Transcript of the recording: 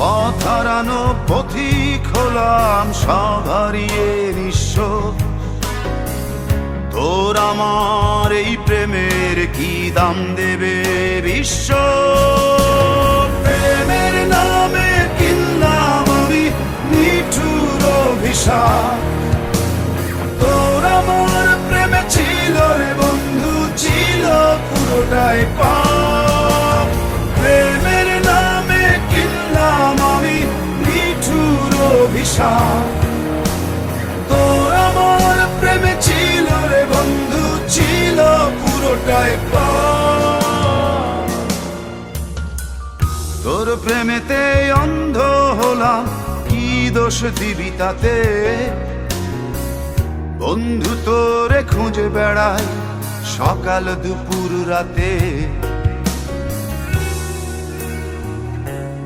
পথ হারানো পথিক হলাম সব হারিয়ে নিঃস্ব। তোর আমার এই প্রেমের কি দাম দেবে বিশ্ব? প্রেমের নামে কিনলাম আমি নিঠুর অভিশাপ। তোর আমার প্রেমে ছিল রে বন্ধু, ছিল পুরোটাই পাপ। প্রেমের নামে কিনলাম আমি নিঠুর অভিশাপ। তোর আমার প্রেমে ছিল রে বন্ধু, ছিল পুরোটাই পাপ। তোর প্রেমেতে অন্ধ হলাম, কি দোষ দিবি তাতে? বন্ধু তোরে খুঁজে বেড়াই সকাল দুপুর রাতে।